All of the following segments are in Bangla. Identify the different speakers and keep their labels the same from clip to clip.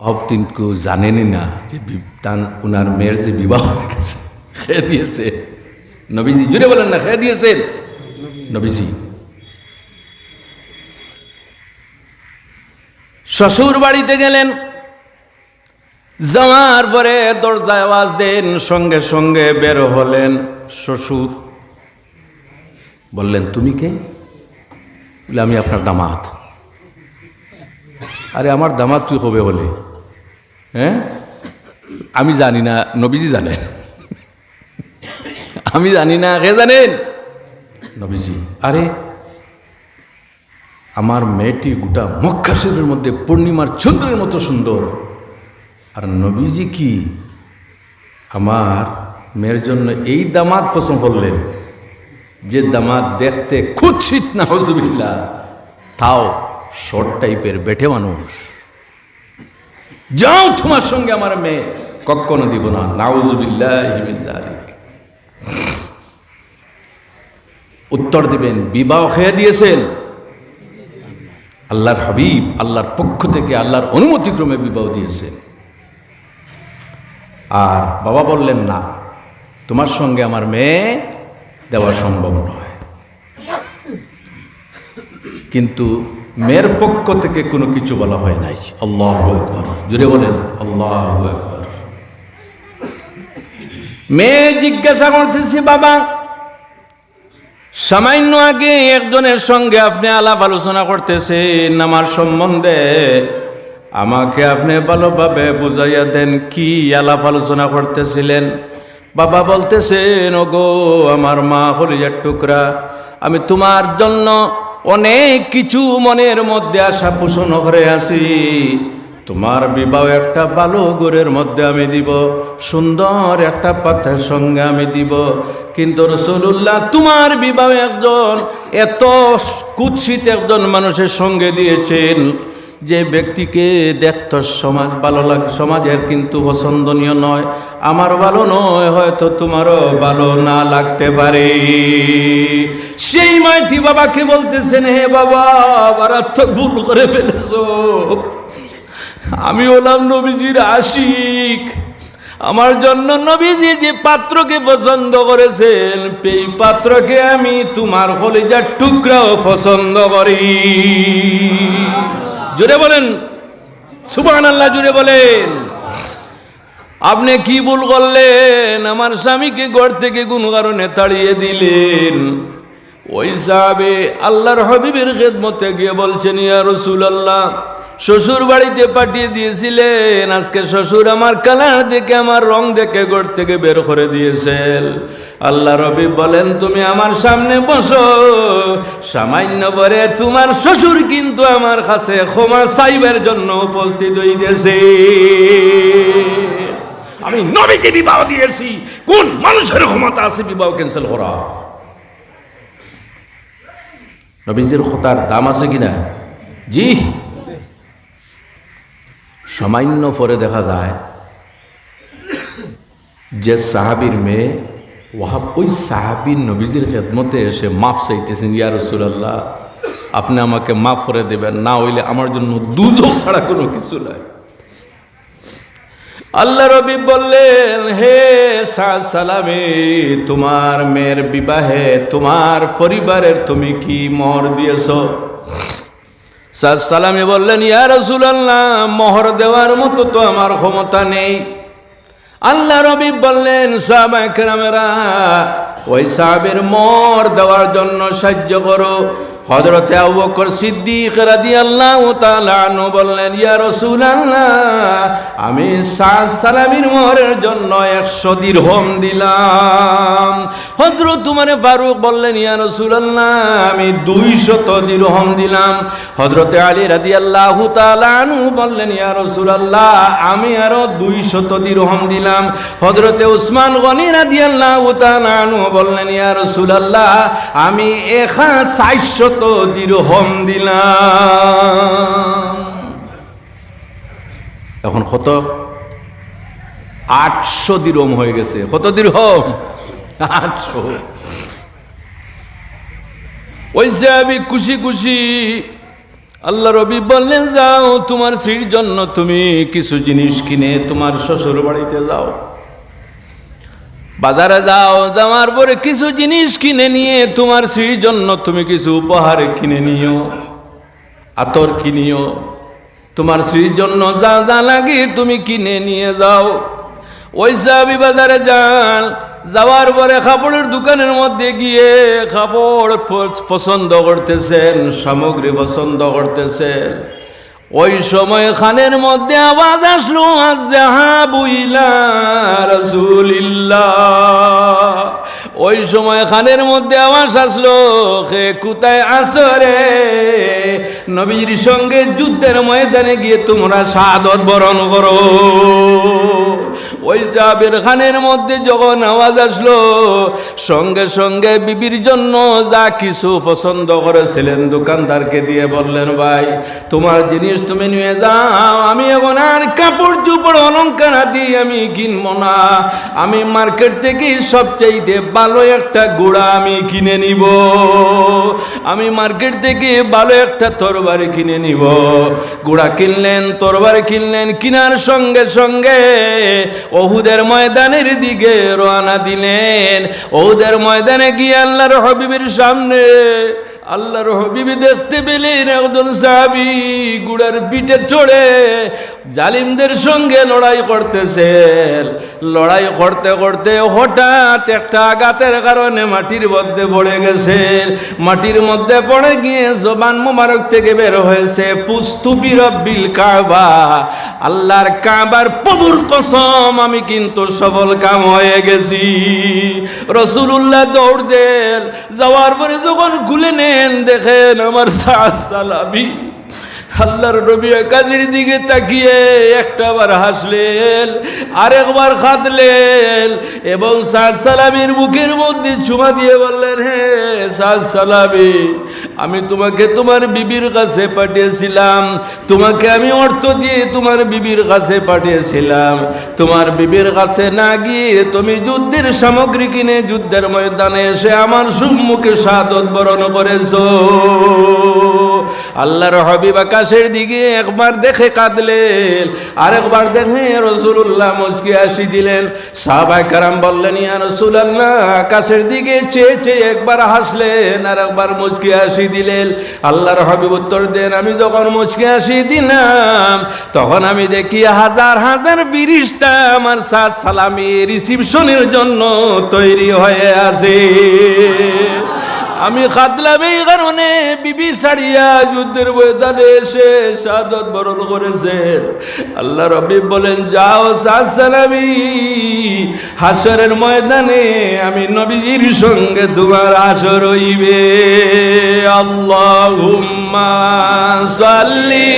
Speaker 1: अब तिनको জানেনই না যে উনার মেয়ের যে বিবাহ হয়ে গেছে, খেয়ে দিয়েছে নবীজি। জুড়ে বলেন না, খেয়ে দিয়েছেন নবীজি। শ্বশুর বাড়িতে গেলেন, যাওয়ার পরে দরজায় আওয়াজ দেন, সঙ্গে সঙ্গে বের হলেন শ্বশুর। বললেন তুমি কে? বলে আমি আপনার দামাত। আরে আমার দামাত তুই হবে বলে? হ্যাঁ, আমি জানি না, নবীজি জানেন। আমি জানি না, কে জানেন? নবীজি। আরে আমার মেয়েটি গোটা মক্কা শরীফের মধ্যে পূর্ণিমার চন্দ্রের মতো সুন্দর, আর নবীজি কি আমার মেয়ের জন্য এই দামাত পছন্দ করলেন, যে দামাত দেখতে কুৎসিত না, হুজুবিল্লাহ, তাও শর্ট টাইপের বেঠে মানুষ। যাও, তোমার সঙ্গে আমার মেয়ে কখনো দিব না, নাউজুবিল্লাহি মিন যালিক। উত্তর দিবেন, বিবাহ খেয়ে দিয়েছেন আল্লাহর হাবিব, আল্লাহর পক্ষ থেকে আল্লাহর অনুমতিক্রমে বিবাহ দিয়েছেন। আর বাবা বললেন না, তোমার সঙ্গে আমার মেয়ে দেওয়া সম্ভব নয়। কিন্তু মেয়ের পক্ষ থেকে কোনো কিছু বলা হয় নাই। আল্লাহু আকবার, জুড়ে বলেন আল্লাহু আকবার। মেয়ে জিজ্ঞাসা করতেছি, বাবা সামান্য আগে একজনের সঙ্গে আপনি আলাপ আলোচনা করতেছেন আমার সম্বন্ধে, আমাকে আপনি ভালোভাবে বুঝাইয়া দেন কি আলাপ আলোচনা করতেছিলেন। বাবা বলতেছেন, ওগো আমার মা কলিজার টুকরা, আমি তোমার জন্য অনেক কিছু মনের মধ্যে আশা পোষণ করে আছি। তোমার বিবাহ একটা ভালো ঘরের মধ্যে আমি দিব, সুন্দর একটা পাত্রের সঙ্গে আমি দিব। কিন্তু রাসূলুল্লাহ তোমার বিবাহ একজন এত কুৎসিত একজন মানুষের সঙ্গে দিয়েছেন, যে ব্যক্তিকে দেখতে সমাজ ভালো লাগে, সমাজের কিন্তু পছন্দনীয় নয়, আমার ভালো নয়, হয়তো তোমারও ভালো না লাগতে পারে। সেই মাইটি বাবাকে বলতেছেন, হে বাবা, মারাত্মক ভুল করে ফেলেছো। আমি হলাম নবীজির আশিক, আমার জন্য নবীজি যে পাত্রকে পছন্দ করেছেন, এই পাত্রকে আমি তোমার কলিজার টুকরাও পছন্দ করি। জুড়ে বলেন সুবহানাল্লাহ, জুড়ে বলেন। আপনি কি ভুল করলেন? আমার স্বামীকে ঘর থেকে কোন কারণে তাড়িয়ে দিলেন। ওই সাহাবে আল্লাহর হাবিবের খেদমতে গিয়ে বলছেন, ইয়া রাসূলুল্লাহ, শ্বশুর বাড়িতে পাঠিয়ে দিয়েছিলেন, আজকে শ্বশুর আমার কালার দেখে, আমার রং দেখে ঘর থেকে বের করে দিয়েছেন। আল্লাহ রবি বলেন, তুমি আমার সামনে বসো। সামান্য পরে তোমার শ্বশুর কিন্তু আমার কাছে ক্ষমা চাইবার জন্য উপস্থিত হইতেছে। আমি নবীকে বিবাহ দিয়েছি, কোন মানুষের ক্ষমতা আছে বিবাহ ক্যান্সেল করা? নবীজির কথার দাম আছে কিনা? জি। সামান্য পরে দেখা যায় যে সাহাবীর মেয়ে, ওই সাহাবীর নবীজির খেদমতে এসে মাফ চাইতেছেন, ইয়া রাসূলুল্লাহ আপনি আমাকে মাফ করে দেবেন, না হইলে আমার জন্য দুজক ছাড়া কোনো কিছু নাই। আল্লাহ রবি বললেন, হে সালামে, তোমার মেয়ের বিবাহে তোমার পরিবারের তুমি কি মোহর দিয়েছ? সালামে বললেন, ইয়া রাসূলুল্লাহ মোহর দেওয়ার মতো তো আমার ক্ষমতা নেই। আল্লাহ রবি বললেন, সাহাবায়ে কেরামেরা ওই সাহাবীর মোহর দেওয়ার জন্য সাহায্য করো। হযরতে আবু বকর সিদ্দিক রাদিয়াল্লাহু তাআলা আনহু বললেন, ইয়া রাসূলুল্লাহ আমি সালামীর মোহরের জন্য 100 দিরহাম দিলাম। হযরত উমর ফারুক বললেন, ইয়া রাসূলুল্লাহ আমি 200 দিরহাম দিলাম। হযরতে আলী রাদিয়াল্লাহু তাআলা আনহু বললেন, ইয়া রাসূলুল্লাহ আমি আরো 200 দিরহাম দিলাম। হযরতে উসমান গনি রাদিয়াল্লাহু তাআলা আনহু বললেন, ইয়া রাসূলুল্লাহ আমি 400 দিরহাম দিলাম। এখন কত? 800 দিরহাম হয়ে গেছে। কত দিরহাম? 800। ওই সাহাবী খুশি খুশি আল্লাহ রবি বললেন, যাও তোমার স্ত্রীর জন্য তুমি কিছু জিনিস কিনে তোমার শ্বশুর বাড়িতে যাও, বাজারে যাও, যাওয়ার পরে কিছু জিনিস কিনে নিয়ে তোমার স্ত্রীর জন্য তুমি কিছু উপহার কিনে নিও, আতর কিনিও, তোমার স্ত্রীর জন্য যা যা লাগে তুমি কিনে নিয়ে যাও। ওই সাহাবী বাজারে যান, যাওয়ার পরে কাপড়ের দোকানের মধ্যে গিয়ে কাপড় পছন্দ করতেছেন, সামগ্রী পছন্দ করতেছেন। ওই সময় খানের মধ্যে আওয়াজ আসলো, আযহাবু ইলা রাসূলিল্লাহ। ওই সময় খানের মধ্যে আওয়াজ আসলো, হে কোথায় আছো রে? নবীর সঙ্গে যুদ্ধের ময়দানে গিয়ে তোমরা শাহাদত বরণ করো। ওই সাহাবের খানের মধ্যে যখন আওয়াজ আসলো, সঙ্গে সঙ্গে বিবির জন্য যা কিছু পছন্দ করেছিলেন দোকানদারকে দিয়ে বললেন, ভাই তোমার জিনিস তুমি নিয়ে যাও, আমি এখন আর কাপড় চোপড় অলংকার দিয়ে আমি কিনবো না, আমি মার্কেট থেকে সবচাইতে ভালো একটা ঘোড়া আমি কিনে নিব, আমি মার্কেট থেকে ভালো একটা তরবারি কিনে নিব। ঘোড়া কিনলেন, তরবারি কিনলেন, কিনার সঙ্গে সঙ্গে উহুদের ময়দানের দিকে রওনা দিলেন। উহুদের ময়দানে গিয়ে আল্লাহর হাবিবের সামনে আল্লাহর হাবিব দেখতে পেলেন একজন সাহাবী ঘোড়ার পিঠে চড়ে জালিমদের সঙ্গে লড়াই করতেছেন। লড়াই করতে করতে হঠাৎ একটা আঘাতের কারণে মাটির মধ্যে পড়ে গেছেন। মাটির মধ্যে পড়ে গিয়ে জবান মোবারক থেকে বের হয়েছে, ফুস্তু বিরব্বিল কাবা, আল্লাহর কাবার প্রভুর কসম আমি কিন্তু সফল কাম হয়ে গেছি। রাসূলুল্লাহ দৌড় দেন, যাওয়ার পরে যখন খুলে নেন দেখেন আমার সালাবি আল্লাহর নবী কাজের দিকে তাকিয়ে একটাবার হাসলেন, আরেকবার কাঁদলেন এবং সালাবির মুখের মধ্যে চুমা দিয়ে বললেন, হে সালাবি, আমি তোমাকে তোমার বিবির কাছে পাঠিয়েছিলাম, তোমাকে আমি অর্থ দিয়ে তোমার বিবির কাছে পাঠিয়েছিলাম, তোমার বিবির কাছে না গিয়ে তুমি যুদ্ধের সামগ্রী কিনে যুদ্ধের ময়দানে এসে আমার সম্মুখে শাহাদত বরণ করেছো। আল্লাহর হাবিব আকাশের দিকে একবার দেখে কাঁদলেন, আরেকবার দেখে রাসূলুল্লাহ মুচকি হাসি দিলেন। সাহাবায়ে কেরাম বললেন, ইয়া রাসূলুল্লাহ, আকাশের দিকে চেয়ে চেয়ে একবার হাসলেন আর একবার মুচকি হাসি দিলেন। আল্লাহর হাবিব উত্তর দেন, আমি যখন মুচকি হাসি দিলাম তখন আমি দেখি হাজার হাজার ফেরেশতা আমার সালামি রিসিপশনের জন্য তৈরি হয়ে আছে। আমি খাদলাম এই কারণে বিবি ছাড়িয়া যুদ্ধের ময়দানে এসে শাহাদত বরণ করেছেন। আল্লাহ রাব্বি বলেন, যাও সালামি, হাসরের ময়দানে আমি নবীর সঙ্গে তোমার হাসর হইবে। আল্লাহুম্মা সাল্লি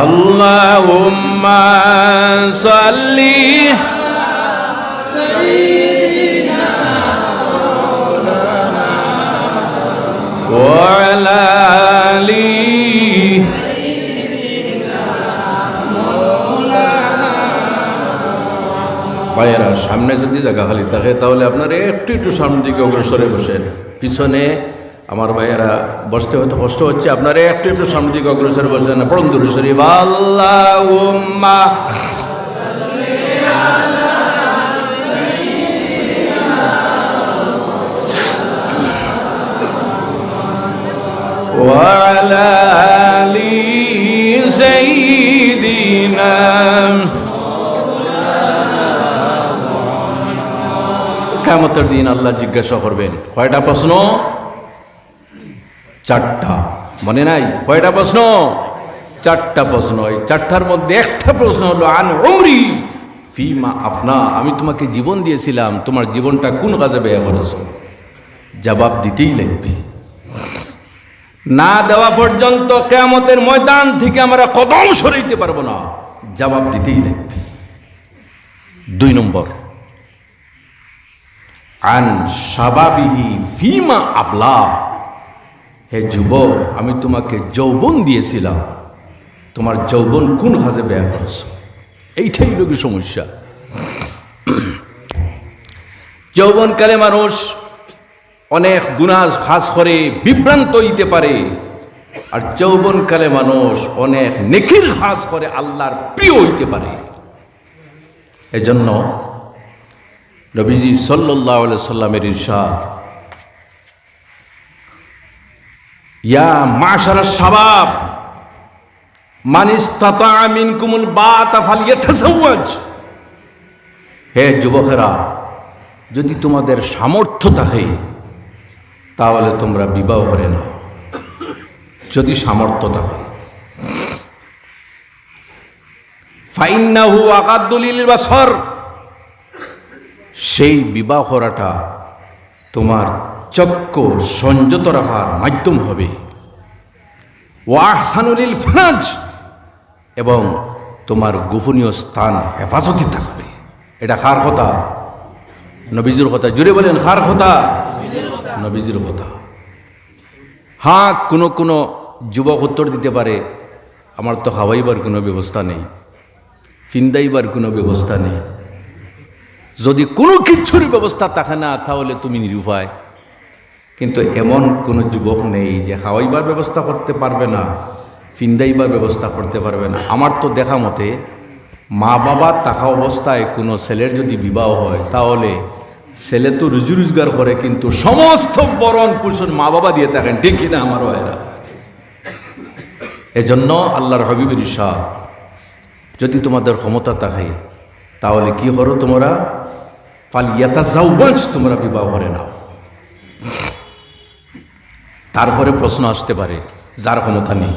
Speaker 1: Allahumma salli sayyidina wa ala ali ভাইয়েরা, সামনে যদি জায়গা খালি থাকে তাহলে আপনারা একটু একটু সামনের দিকে অগ্রসরে বসেন। পিছনে আমার ভাইয়েরা বসতে হয়তো কষ্ট হচ্ছে, আপনারা একটু একটু সামনের দিকে অগ্রসর বসেন। পড়ুন দুরূদ শরীফ, আল্লাহুম্মা ওয়া আলা আলি সাইয়্যিদিনা। কিয়ামতের দিন আল্লাহ জিজ্ঞাসা করবেন, কয়টা প্রশ্ন? চারটা। মনে নাই? কয়টা প্রশ্ন? চারটা প্রশ্ন। এই চারটার মধ্যে একটা প্রশ্ন হলো আন উমরি ফিমা আফনা, আমি তোমাকে জীবন দিয়েছিলাম, তোমার জীবনটা কোন কাজে ব্যয় করেছো? জবাব দিতেই লাগবে। না দেওয়া পর্যন্ত কিয়ামতের ময়দান থেকে আমরা কদম সরাইতে পারবো না, জবাব দিতেই লাগবে। 2 নম্বর, আন শাবাবিহি ফিমা আবলা, হে যুবক, আমি তোমাকে যৌবন দিয়েছিলাম, তোমার যৌবন কোন কাজে ব্যয় করছ? এইটাই লোকের সমস্যা। যৌবনকালে মানুষ অনেক গুনাহ কাজ করে বিভ্রান্ত হইতে পারে, আর যৌবনকালে মানুষ অনেক নেকির কাজ করে আল্লাহর প্রিয় হইতে পারে। এজন্য নবীজি সাল্লাল্লাহু আলাইহি সাল্লামের ইরশাদ, ইয়া মাশারাশ শাবাব মান ইসতাতা মিনকুমুল বাতা ফালইয়াতাযাওয়াজ। হে যুবকেরা, যদি তোমাদের সামর্থ্য থাকে তাহলে তোমরা বিবাহ করে নাও, যদি সামর্থ্য থাকে। ফাইন্নাহু আগাদ্দু লিল বাসর, সেই বিবাহ করাটা তোমার চক্ষু সংযত রাখার মাধ্যম হবে। ওয়া আহসানু লিল ফারাজ, এবং তোমার গোপনীয় স্থান হেফাজতে থাকবে। এটা কার কথা? নবীজির কথা। জুড়ে বলেন, কার কথা? নবীজির কথা। হ্যাঁ, কোনো যুবক উত্তর দিতে পারে, আমার তো খাওয়াইবার কোনো ব্যবস্থা নেই, ফিন্দাইবার কোনো ব্যবস্থা নেই। যদি কোনো কিছুর ব্যবস্থা থাকে না তাহলে তুমি নিরুপায়। কিন্তু এমন কোনো যুবক নেই যে খাওয়াইবার ব্যবস্থা করতে পারবে না, ফিন্দাইবার ব্যবস্থা করতে পারবে না। আমার তো দেখা মতে মা বাবা থাকা অবস্থায় কোনো ছেলের যদি বিবাহ হয় তাহলে ছেলে তো রুজি রোজগার করে, কিন্তু সমস্ত বরণ পোষণ মা বাবা দিয়ে থাকেন, ঠিক কিনা আমার ভাইরা? এজন্য আল্লাহর হাবিবের ইরশাদ, যদি তোমাদের ক্ষমতা থাকে তাহলে কি করো তোমরা? ফালইয়াতাযাওয়াজ, তোমরা বিবাহ করে নাও। তারপরে প্রশ্ন আসতে পারে, যার ক্ষমতা নেই,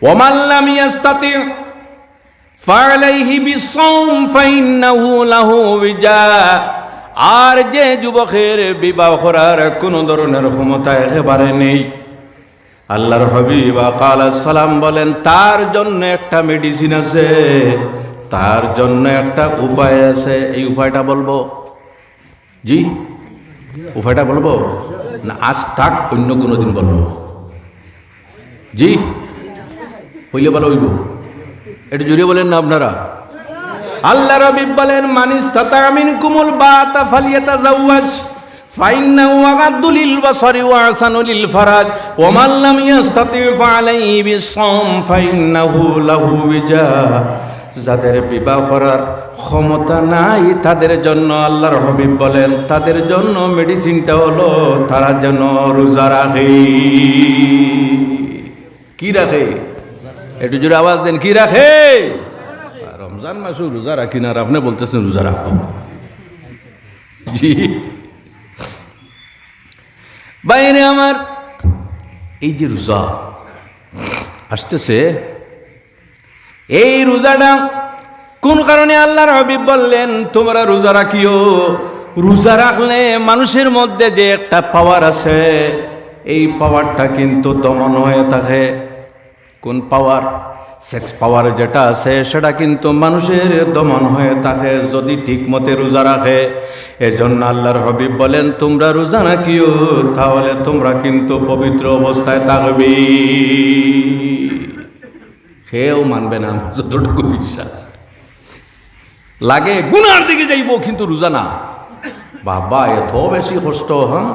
Speaker 1: ওয়ামান লাম ইয়াস্তাতি ফালাইহি বিসওম ফাইন্নাহু লাহু বিজা। আর যে যুবকের বিবাহ করার কোনো ধরনের ক্ষমতা একেবারে নেই, আল্লাহর হাবিব আলাইহিস সালাম বলেন তার জন্য একটা মেডিসিন আছে, তার জন্য একটা উপায় আছে। এই উপায়টা বলবো? জি, উপায়টা বলবো না আজ থাক অন্য কোনো দিন বলবো? জি, হইলে ভালো হইব। এটা জুড়ে বলেন না আপনারা? আল্লাহর হাবিব বলেন, মান ইসতাতা মিনকুমুল বাতা ফালইয়াতাযাওয়াজ ফাইন্নাহু আগাদ্দু লিল বাসারি ওয়া আহসানু লিল ফারাজ ওয়া মান লাম ইয়াস্তাতি ফালাইহি বিসওম ফাইন্নাহু লাহু বিজা। যাদের বিবাহ করার ক্ষমতা নাই তাদের জন্য আল্লাহর হাবিব বলেন তাদের জন্য মেডিসিনটা হলো তারা যেন রোজা রাখে। কি রাখে? একটু জোরে আওয়াজ দেন, কি রাখে? রমজান মাসে রোজা রাখি না, আর আপনি বলতেছেন রোজা রাখো। জি বাইরে আমার, এই যে রোজা আসতেছে, এই রোজাটা কোন কারণে আল্লাহর হাবিব বললেন তোমরা রোজা রাখিও? রোজা রাখলে মানুষের মধ্যে যে একটা পাওয়ার আছে, এই পাওয়ারটা কিন্তু দমন হয়ে থাকে। কোন পাওয়ার? সেক্স পাওয়ার যেটা আছে সেটা কিন্তু মানুষের দমন হয়ে থাকে যদি ঠিক মতে রোজা রাখে। এজন্য আল্লাহর হাবিব বলেন তোমরা রোজা রাখিও, তাহলে তোমরা কিন্তু পবিত্র অবস্থায় থাকবে। কেউ মানবে না, যতটুকু বিশ্বাস লাগে গুনার দিকে যাইব, কিন্তু রোজা না। বাবা এত বেশি কষ্ট। হ্যাঁ,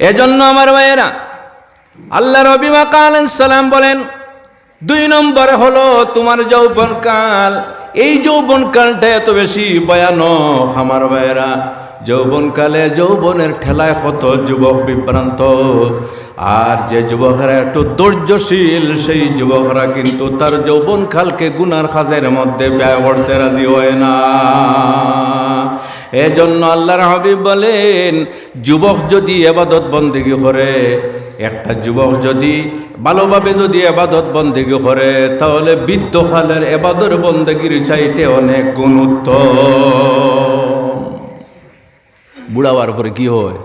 Speaker 1: এজন্য আমার ভাইয়েরা আল্লাহর হাবিব আলাইহিস সালাম বলেন 2 নম্বরে হলো তোমার যৌবনকাল। এই যৌবনকালটা এত বেশি ভয়ানক আমার ভাইয়েরা। যৌবনকালে যৌবনের ঠেলায় কত যুবক বিভ্রান্ত, আর যে যুবকরা একটু ধৈর্যশীল সেই যুবকরা কিন্তু তার যৌবনকালকে গুনার কাজের মধ্যে ব্যয় করতে রাজি হয় না। এজন্য আল্লাহর হাবিব বলেন যুবক যদি ইবাদত বন্দেগী করে, একটা যুবক যদি ভালোভাবে যদি ইবাদত বন্দেগী করে তাহলে বৃদ্ধকালের ইবাদত বন্দেগীর চাইতে অনেক গুণ উত্তম। বুড়া হওয়ার পরে কি হয়?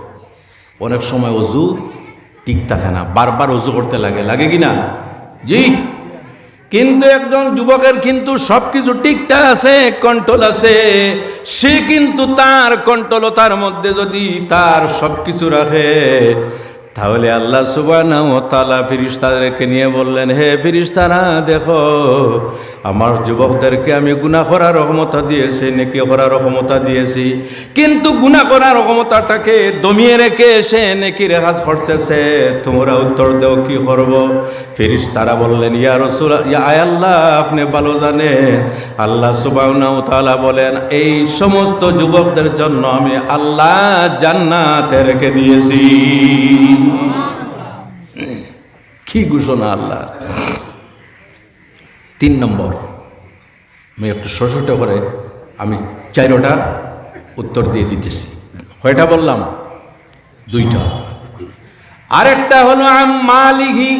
Speaker 1: অনেক সময় অজু ঠিক থাকে না, বারবার অজু করতে লাগে, লাগে কি না? জি, কিন্তু একজন যুবকের কিন্তু সবকিছু ঠিকঠাক আছে, কন্ট্রোল আছে। সে কিন্তু তার কন্ট্রোলতার মধ্যে যদি তার সবকিছু রাখে, তাহলে আল্লাহ সুবহানাহু ওয়া তাআলা ফেরেশতাদেরকে নিয়ে বললেন, হে ফেরেশতারা দেখো, আমার যুবকদেরকে আমি গুনাহ করার ক্ষমতা দিয়েছি, নেকি করার ক্ষমতা দিয়েছি, কিন্তু গুনাহ করার ক্ষমতাটাকে দমিয়ে রেখে সে নেকির কাজ করতেছে। তোমরা উত্তর দাও কি করব? ফেরেশতারা বললেন, ইয়া রাসূল, ইয়া আল্লাহ, আপনি ভালো জানেন। আল্লাহ সুবহানাহু ওয়া তাআলা বলেন, এই সমস্ত যুবকদের জন্য আমি আল্লাহ জান্নাতে রেখে দিয়েছি। কি ঘোষণা আল্লাহ! 3 নম্বর, আমি একটু ছোট করে আমি 4টার উত্তর দিয়ে দিতেছি। কয়টা বললাম? 2টা। আরেকটা হলো মালিহি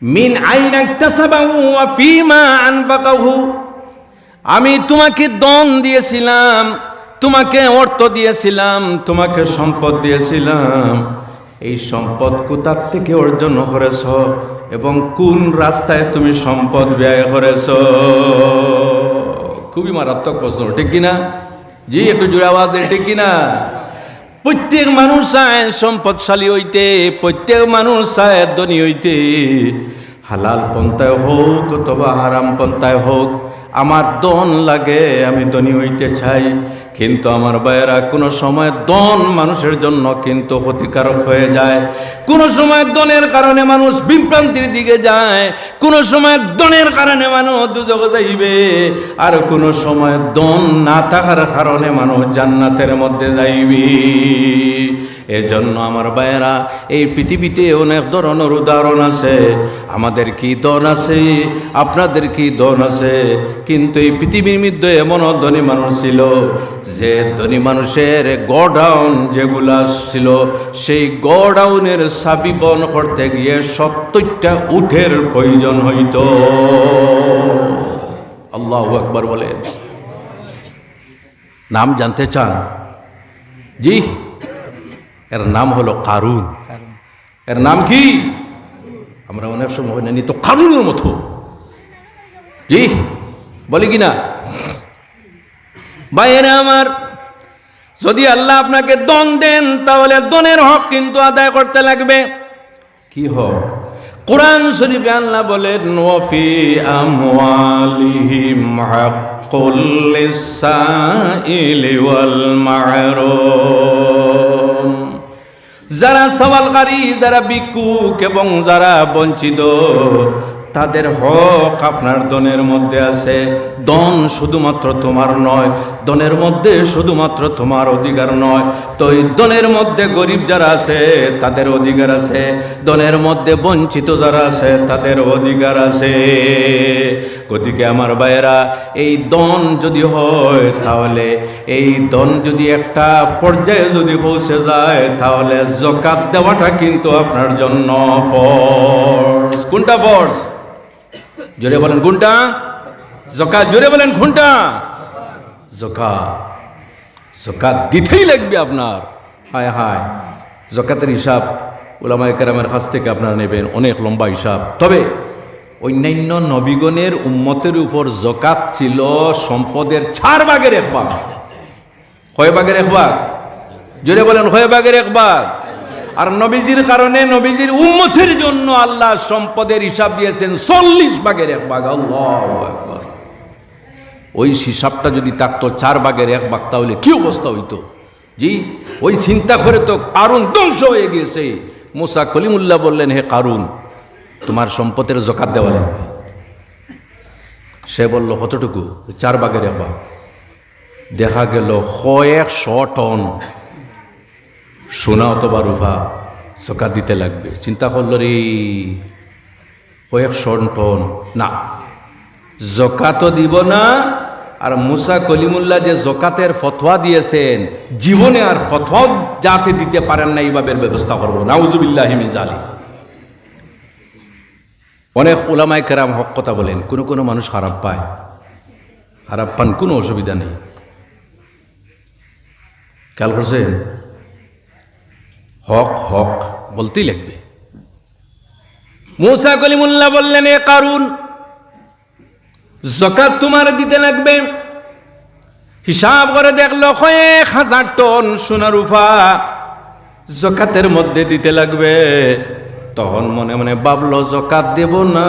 Speaker 1: মিন আইনা ইকতাসাবাহু ওয়া ফিমা আনফাকাহু। আমি তোমাকে ধন দিয়েছিলাম, তোমাকে অর্থ দিয়েছিলাম, তোমাকে সম্পদ দিয়েছিলাম। এই সম্পদ কোথা থেকে অর্জন করেছ এবং কোন রাস্তায় তুমি সম্পদ ব্যয় করেছ? খুবই মারাত্মক প্রশ্ন, ঠিক কিনা? জি, একটু জোরে আওয়াজ দেন, ঠিক কিনা? প্রত্যেক মানুষ চায় সম্পদশালী হইতে, প্রত্যেক মানুষ চায় ধনী হইতে। হালাল পন্থায় হোক অথবা হারাম পন্থায় হোক, আমার ধন লাগে, আমি ধনী হইতে চাই। কিন্তু আমার ভাইয়েরা, কোনো সময় ধন মানুষের জন্য কিন্তু ক্ষতিকারক হয়ে যায়। কোনো সময় ধনের কারণে মানুষ বিভ্রান্তির দিকে যায়, কোনো সময় ধনের কারণে মানুষ দুজকে যাইবে, আর কোনো সময় ধন না থাকার কারণে মানুষ জান্নাতের মধ্যে যাইবে। এজন্য আমার ভাইয়েরা, এই পৃথিবীতে অনেক ধরনের উদাহরণ আছে। আমাদের কি ধন আছে, আপনাদের কি ধন আছে, কিন্তু এই পৃথিবীর মধ্যে এমন ধনী মানুষ ছিল যে ধনী মানুষের গোডাউন যেগুলা ছিল, সেই গোডাউনের চাবি বন্ধ করতে গিয়ে 70টা উটের প্রয়োজন হইত। আল্লাহু আকবার বলেন। নাম জানতে চান? জি, এর নাম হলো কারুন। এর নাম কি? আমরা অনেক সময় নেই তো কারুনের মতো, জি বলি কিনা? ভাইয়েরা আমার, যদি আল্লাহ আপনাকে ধন দেন, তাহলে ধনের হক কিন্তু আদায় করতে লাগবে। কি হক? কোরআন শরীফে আল্লাহ বলেন, ওয়াফি আমওয়ালিহিম হাক্কুল লিসাইলি ওয়াল মাহরুম। যারা সওয়ালকারী, যারা ভিক্ষুক এবং যারা বঞ্চিত, তাদের হক আপনার ধনের মধ্যে আছে। ধন শুধুমাত্র তোমার নয়, ধনের মধ্যে শুধুমাত্র তোমার অধিকার নয়, তো এই ধনের মধ্যে গরিব যারা আছে তাদের অধিকার আছে, ধনের মধ্যে বঞ্চিত যারা আছে তাদের অধিকার আছে। গতিকে আমার ভাইয়েরা, এই ধন যদি হয়, তাহলে এই ধন যদি একটা পর্যায়ে যদি পৌঁছে যায়, তাহলে যাকাত দেওয়াটা কিন্তু আপনার জন্য ফরজ। কোনটা ফরজ? জোরে বলেন কোনটা? যাকাত। জোরে বলেন কোনটা? যাকাত। যাকাত দিতেই লাগবে আপনার। হায় হায়, যাকাতের হিসাব উলামায়ে কেরামের কাছ থেকে আপনারা নেবেন, অনেক লম্বা হিসাব। তবে অন্যান্য নবীগণের উম্মতের উপর যাকাত ছিল সম্পদের 4 ভাগের 1 ভাগ। কয় ভাগের 1 ভাগ? জোরে বলেন, কয় ভাগের 1 ভাগ? আর নবীজির কারণে, নবীজির উম্মতের জন্য আল্লাহ সম্পদের হিসাব দিয়েছেন 40 ভাগের 1 ভাগ। আল্লাহু আকবার। ওই হিসাবটা যদি থাকতো 4 ভাগের 1 ভাগ, তাহলে কি অবস্থা হইতো? জি, ওই চিন্তা করে তো কারুন ধ্বংস হয়ে গেছে। মুসা কলিমুল্লাহ বললেন, হে কারুন, তোমার সম্পদের যাকাত দেওয়া লাগবে। সে বলল, কতটুকু? 4 ভাগের 1 ভাগ। দেখা গেল 100 টন সোনা অথবা রূপা যাকাত দিতে লাগবে। চিন্তা করল, রে 100 টন না, যাকাতও দিব না। আর মুসা কলিমুল্লাহ যে যাকাতের ফতোয়া দিয়েছেন, জীবনে আর ফতোয়া যাতে দিতে পারেন না, এইভাবে ব্যবস্থা করবো। নাউজুবিল্লাহি মিন যালিক। অনেক উলামায়ে কেরাম হক কথা বলেন, কোনো কোনো মানুষ খারাপ পায়, খারাপ পান, কোনো অসুবিধা নেই। খেয়াল করছেন? হক হক বলতেই লাগবে। মুসা কলিমুল্লাহ বললেন, এ কারুন, যাকাত তোমার দিতে লাগবে। হিসাব করে দেখলো 1000 টন সোনা রূপা যাকাতের মধ্যে দিতে লাগবে। তখন মনে মনে ভাবলো যাকাত দেব না,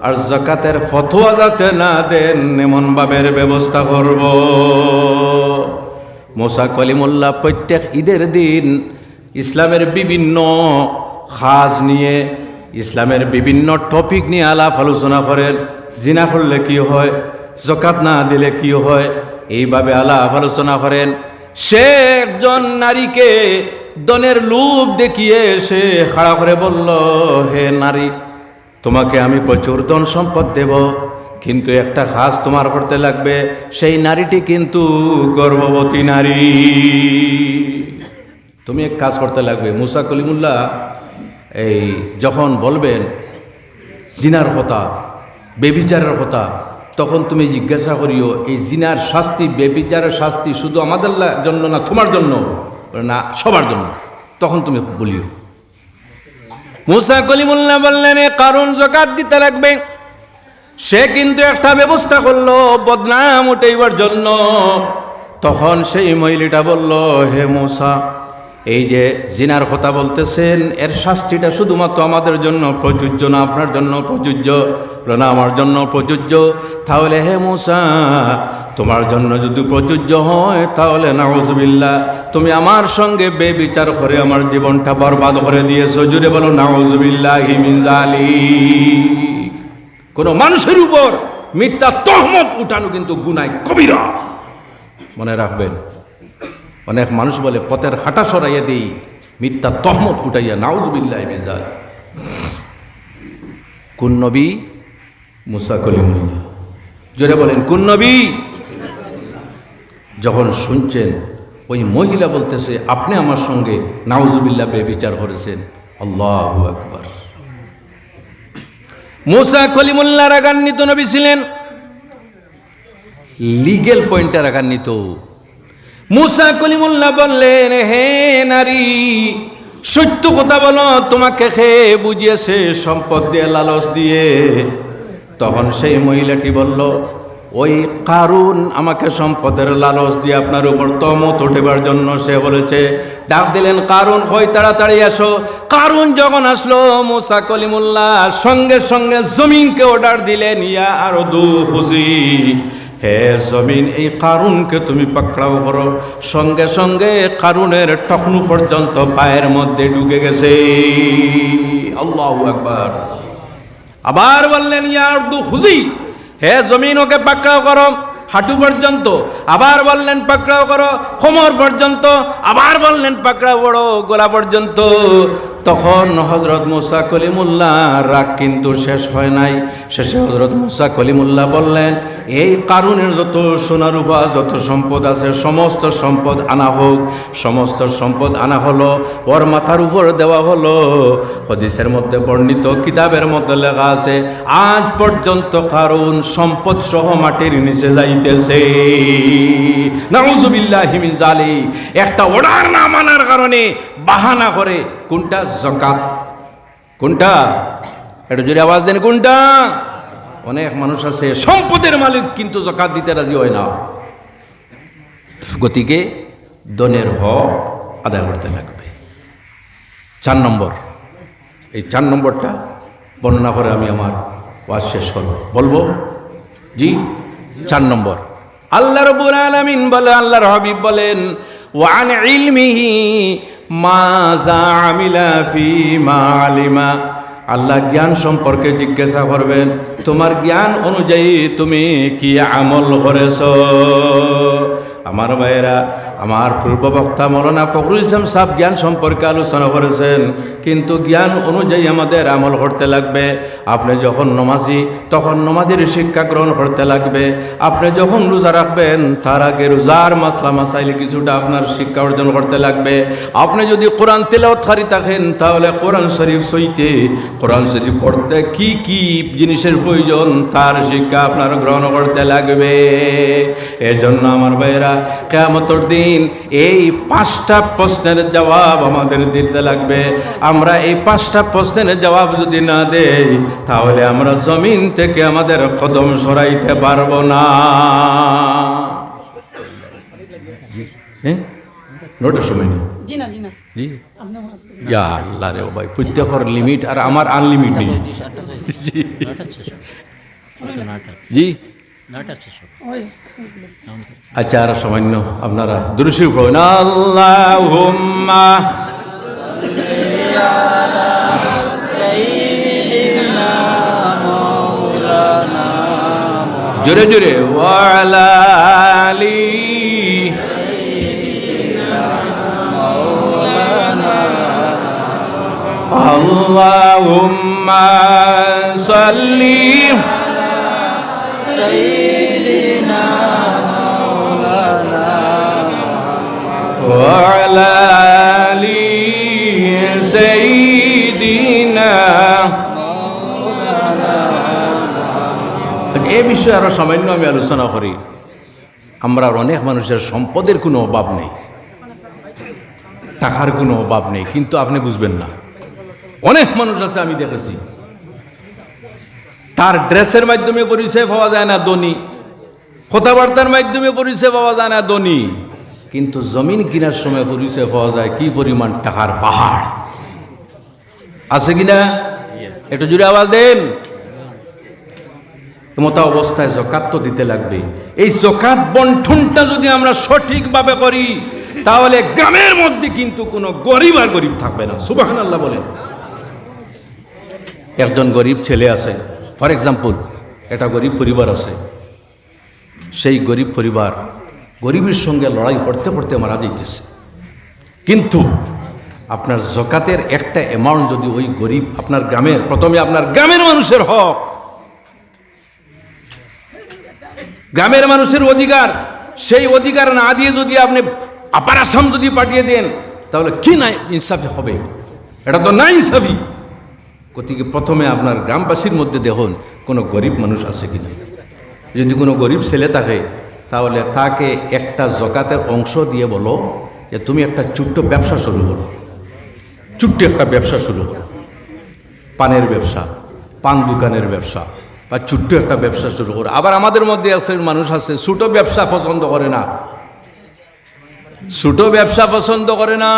Speaker 1: আর যাকাতের ফতোয়া যাতে না দেন এমন ভাবের ব্যবস্থা করব। মুসা কলিমুল্লাহ প্রত্যেক ঈদের দিন ইসলামের বিভিন্ন খাস নিয়ে, ইসলামের বিভিন্ন টপিক নিয়ে আলাপ আলোচনা করেন। জিনা করলে কি হয়, যাকাত না দিলে কি হয়, এইভাবে আলাপ আলোচনা করেন। সে একজন নারীকে ধনের লোভ দেখিয়ে সে খাড়া করে বলল, হে নারী, তোমাকে আমি প্রচুর ধন সম্পদ দেব, কিন্তু একটা কাজ তোমার করতে লাগবে। সেই নারীটি কিন্তু গর্ভবতী নারী। তুমি এক কাজ করতে লাগবে। মুসা কলিমুল্লাহ এই যখন বলবেন জিনার কথা, বেবিচারের কথা, তখন তুমি জিজ্ঞাসা করিও এই জিনার শাস্তি, বেবিচারের শাস্তি শুধু আমাদের জন্য না, তোমার জন্য না, সবার জন্য। তখন তুমি বলিও। মুসা কলিমুল্লাহ বললেন, কারণ যাকাত দিতে লাগবে। সে কিন্তু একটা ব্যবস্থা করলো বদনাম উঠাইবার জন্য। তখন সেই মহিলাটা বলল, হে মুসা, এই যে জিনার কথা বলতেছেন, এর শাস্তিটা শুধুমাত্র আমাদের জন্য প্রযোজ্য না, আপনার জন্য প্রযোজ্য না, আমার জন্য প্রযোজ্য। তাহলে হে মুসা, তোমার জন্য যদি প্রযোজ্য হয় তাহলে নাউজুবিল্লাহ, তুমি আমার সঙ্গে বেবিচার করে আমার জীবনটা বরবাদ করে দিয়েছো। জুড়ে বলো নাউজুবিল্লাহি মিন যালিক। কোন মানুষের উপর মিথ্যা তহমত উঠানো কিন্তু গুনাহ কবিরা। মনে রাখবেন, অনেক মানুষ বলে পথের হাঁটা সরাইয়া দেই, মিথ্যা তহমত উঠাইয়া, নাউজুবিল্লাহি মিন যালিক। কোন নবী? মুসা কলিমুল্লাহ। জোরে বলেন, কোন নবী? যখন শুনছেন ওই মহিলা বলতেছে, আপনি আমার সঙ্গে নাউজুবিল্লাহ বেবিচার করেছেন, আল্লাহু আকবার। মুসা কলিমুল্লাহ রাগান্বিত নবী ছিলেন, লিগেল পয়েন্টে রাগান্বিত। মুসা কলিমুল্লাহ বললেন, হে নারী, সত্য কথা বলো, তোমাকে খেয়ে বুঝিয়েছে সম্পদ দিয়ে, লালচ দিয়ে। তখন সেই মহিলাটি বলল, ওই কারুন আমাকে সম্পদের লালচ দিয়ে আপনার উপর তহমত উঠেবার জন্য সে বলেছে। ডাক দিলেন, কারুন কই, তাড়াতাড়ি আসো। কারুন যখন আসলো, মুসা কলিমুল্লাহ সঙ্গে সঙ্গে জমিনকে অর্ডার দিলেন, ইয়া আরদু হুজি, হে জমিন, এই কারুনকে তুমি পাকড়াও করো। সঙ্গে সঙ্গে কারুনের টকনু পর্যন্ত পায়ের মধ্যে ঢুকে গেছে। আল্লাহু আকবার। আবার বললেন, ইয়া আরদু হুজি, হে জমিন, ওকে পাকড়াও করো হাঁটু পর্যন্ত। আবার বললেন পাকড়াও করো কোমর পর্যন্ত। আবার বললেন পাকড়াও করো গলা পর্যন্ত। তখন হযরত মুসা কলিমুল্লাহ রাগ কিন্তু শেষ হয় নাই। শেষে হযরত মুসা কলিমুল্লাহ বললেন, এই কারুনের যত সোনা রূপা, যত সম্পদ আছে, সমস্ত সম্পদ আনা হোক। সমস্ত সম্পদ আনা হলো, ওর মাথার উপর দেওয়া হলো। হাদিসের মধ্যে বর্ণিত, কিতাবের মধ্যে লেখা আছে, আজ পর্যন্ত কারুন সম্পদ সহ মাটির নিচে যাইতেছে। নাউজুবিল্লাহি মিন যালিক। একটা অর্ডার না মানার কারণে বাহানা করে। কোনটা? যাকাত। কোনটা? একটু জোরে আওয়াজ দেন, কোনটা? অনেক মানুষ আছে সম্পদের মালিক কিন্তু যাকাত দিতে রাজি হয় না। গতিকে ধনের হক আদায় করতে লাগবে। 4 নম্বর, এই 4 নম্বরটা বর্ণনা করে আমি আমার ওয়াজ শেষ করব। বলবো? জি, 4 নম্বর। আল্লাহ রাব্বুল আলামিন বলে, আল্লাহর হাবিব বলেন, ওয়ান ইলমিহি মাযা আমিলা ফীমা আলিমা। আল্লাহ জ্ঞান সম্পর্কে জিজ্ঞাসা করবেন, তোমার জ্ঞান অনুযায়ী তুমি কি আমল করেছ। আমার ভাইয়েরা, আমার পূর্ববক্তা মৌলানা ফখরুল ইসলাম সাহেব জ্ঞান সম্পর্কে আলোচনা করেছেন, কিন্তু জ্ঞান অনুযায়ী আমাদের আমল করতে লাগবে। আপনি যখন নমাজি, তখন নমাজের শিক্ষা গ্রহণ করতে লাগবে। আপনি যখন রোজা রাখবেন, তার আগে রোজার মাসলা মাসাইল কিছুটা আপনার শিক্ষা অর্জন করতে লাগবে। আপনি যদি কোরআন তেলাওয়াতকারী থাকেন, তাহলে কোরআন শরীফ সইতে কোরআন শরীফ পড়তে কি কি জিনিসের প্রয়োজন, তার শিক্ষা আপনার গ্রহণ করতে লাগবে। এজন্য আমার ভাইয়েরা, কিয়ামতের দিন এই 5টা প্রশ্নের জবাব আমাদের দিতে লাগবে। আমরা এই 5টা প্রশ্নের জবাব যদি না দেই তাহলে আমরা জমিন থেকে আমাদের কদম সরাইতে পারবো না। নোটের সময় নেই জি ইয়া আল্লাহ রে ভাই, প্রত্যেকের লিমিট আর আমার আনলিমিট নেই জি। আচ্ছা আর সামান্য আপনারা দুরূদ শরীফ পড়ুন। আল্লাহুম্মা জোরে জোরে ওয়ালা আলি আল্লাহুম্মা সাল্লি সাইয়্যিদিনা মাওলানা ওয়া আলা আলি সাইয়্যিদিনা মাওলানা। এই বিষয়ে আরো সামান্য আমি আলোচনা করি। আমরা অনেক মানুষের সম্পদের কোনো অভাব নেই, টাকার কোনো অভাব নেই, কিন্তু আপনি বুঝবেন না। অনেক মানুষ আছে আমি দেখেছি, তার ড্রেসের মাধ্যমে পরিচয় পাওয়া যায় না ধনী, কথাবার্তার মাধ্যমে পরিচয় পাওয়া যায় না ধনী, কিন্তু জমিন কেনার সময় পরিচয় পাওয়া যায় কি পরিমাণ টাকার পাহাড় আছে কিনা। একটু জুড়ে আওয়াজ দেন। মতো অবস্থায় যাকাত তো দিতে লাগবে। এই যাকাত বন্টনটা যদি আমরা সঠিকভাবে করি তাহলে গ্রামের মধ্যে কিন্তু কোনো গরিব আর গরিব থাকবে না। সুবহানাল্লাহ বলেন। একজন গরিব ছেলে আছে, ফর এক্সাম্পল একটা গরিব পরিবার আছে, সেই গরিব পরিবার গরিবের সঙ্গে লড়াই করতে করতে মারা যাইতেছে, কিন্তু আপনার যাকাতের একটা অ্যামাউন্ট যদি ওই গরিব আপনার গ্রামের, প্রথমে আপনার গ্রামের মানুষের হক, গ্রামের মানুষের অধিকার, সেই অধিকার না দিয়ে যদি আপনি আপার আসাম যদি পাঠিয়ে দেন তাহলে কি না ইনসাফি হবে? এটা তো না ইনসাফি। গতিকে প্রথমে আপনার গ্রামবাসীর মধ্যে দেখুন কোনো গরিব মানুষ আছে কিনা। যদি কোনো গরিব ছেলে থাকে তাহলে তাকে একটা যাকাতের অংশ দিয়ে বলো যে তুমি একটা ছোট্ট ব্যবসা শুরু করো, ছোট্ট একটা ব্যবসা শুরু করো, পানের ব্যবসা, পান দোকানের ব্যবসা, বা ছোট্ট একটা ব্যবসা শুরু করো। আবার আমাদের মধ্যে এক শ্রেণীর মানুষ আছে ছোট ব্যবসা পছন্দ করে না, ছোট ব্যবসা পছন্দ করে না,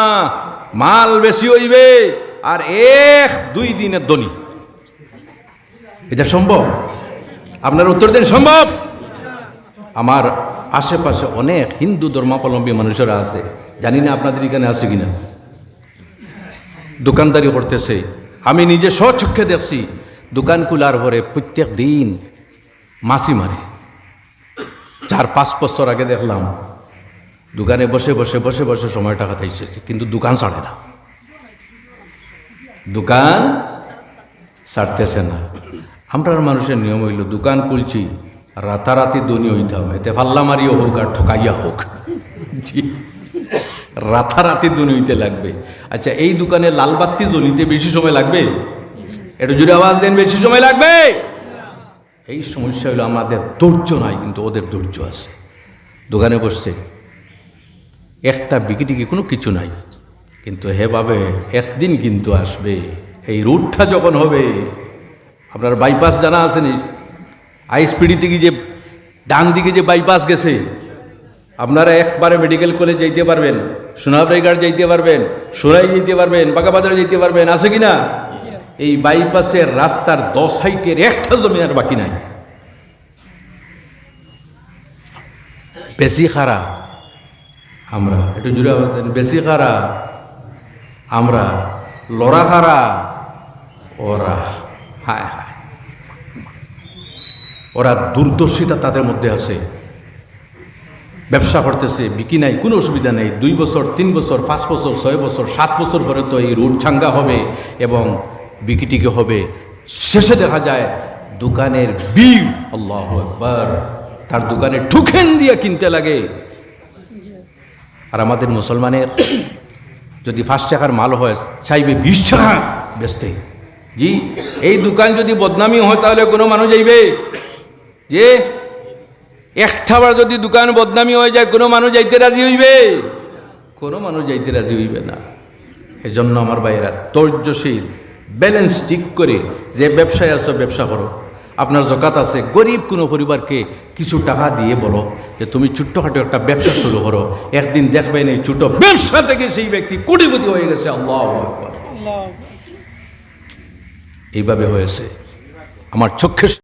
Speaker 1: মাল বেশি হইবে আর 1-2 দিনের ধনী। এটা সম্ভব? আপনার উত্তর দিন সম্ভব? আমার আশেপাশে অনেক হিন্দু ধর্মাবলম্বী মানুষেরা আছে, জানি না আপনাদের এখানে আছে কিনা, দোকানদারি করতেছে। আমি নিজে স্বচক্ষে দেখছি, দোকান খোলার পরে প্রত্যেক দিন মাছি মারে। 4-5 বছর আগে দেখলাম দোকানে বসে বসে বসে বসে সময়টা কাটাইছে, কিন্তু দোকান ছাড়ে না, দোকান ছাড়তেছে না। আমরা মানুষের নিয়ম হইল দোকান খুলছি রাতারাতি ধনী হইতে হবে, এতে পাল্লা মারিও হোক আর ঠকাইয়া হোক, জি রাতারাতি ধনী হইতে লাগবে। আচ্ছা এই দোকানে লাল বাতি জ্বলিতে বেশি সময় লাগবে? একটু জোরে আওয়াজ দেন, বেশি সময় লাগবে? এই সমস্যা হলো আমাদের ধৈর্য নাই, কিন্তু ওদের ধৈর্য আছে। দোকানে বসছে, একটা বিকিটিকি কোনো কিছু নাই, কিন্তু হেভাবে একদিন কিন্তু আসবে। এই রুটটা যখন হবে, আপনার বাইপাস জানা আছে নি, আইএসপিডি থেকে যে ডান দিকে যে বাইপাস গেছে, আপনারা একবারে মেডিকেল কলেজ যাইতে পারবেন, সোনাবাড়িঘাট যাইতে পারবেন, সোনাই যাইতে পারবেন, বাগাবাজার যাইতে পারবেন, আছে কি না? এই বাইপাসের রাস্তার 10 সাইটের একটা জমি আর বাকি নাই। বেশি খারা আমরা, একটু জুড়ে আওয়াজ দেন, বেশি খারা আমরা, লড়া খারা ওরা। হায় হায়, ওরা দূরদর্শিতা তাদের মধ্যে আছে, ব্যবসা করতেছে, বিকি নাই, কোনো অসুবিধা নেই। 2 বছর 3 বছর 5 বছর 6 বছর 7 বছর পরে তো এই রুট ছাঙ্গা হবে এবং বিকিটিকে হবে। শেষে দেখা যায় দোকানের বিল, আল্লাহু আকবার, তার দোকানে ঠুকেন দিয়ে কিনতে লাগে। আর আমাদের মুসলমানের যদি 5 টাকার মাল হয় চাইবে 20 টাকা বেচতে। জি, এই দোকান যদি বদনামি হয় তাহলে কোনো মানুষ যাইবে? যে একটাবার যদি দোকান বদনামি হয়ে যায় কোনো মানুষ যাইতে রাজি হইবে? কোনো মানুষ যাইতে রাজি হইবে না। এজন্য আমার ভাইয়েরা ধৈর্যশীল, ব্যালেন্স ঠিক করে যে ব্যবসায় আছো ব্যবসা করো। আপনার জকাত আছে, গরিব কোনো পরিবারকে কিছু টাকা দিয়ে বলো যে তুমি ছোট্টখাটো একটা ব্যবসা শুরু করো, একদিন দেখবেন এই ছোট ব্যবসা থেকে সেই ব্যক্তি কোটিপতি হয়ে গেছে। আল্লাহু আকবার। এইভাবে হয়েছে আমার চোখের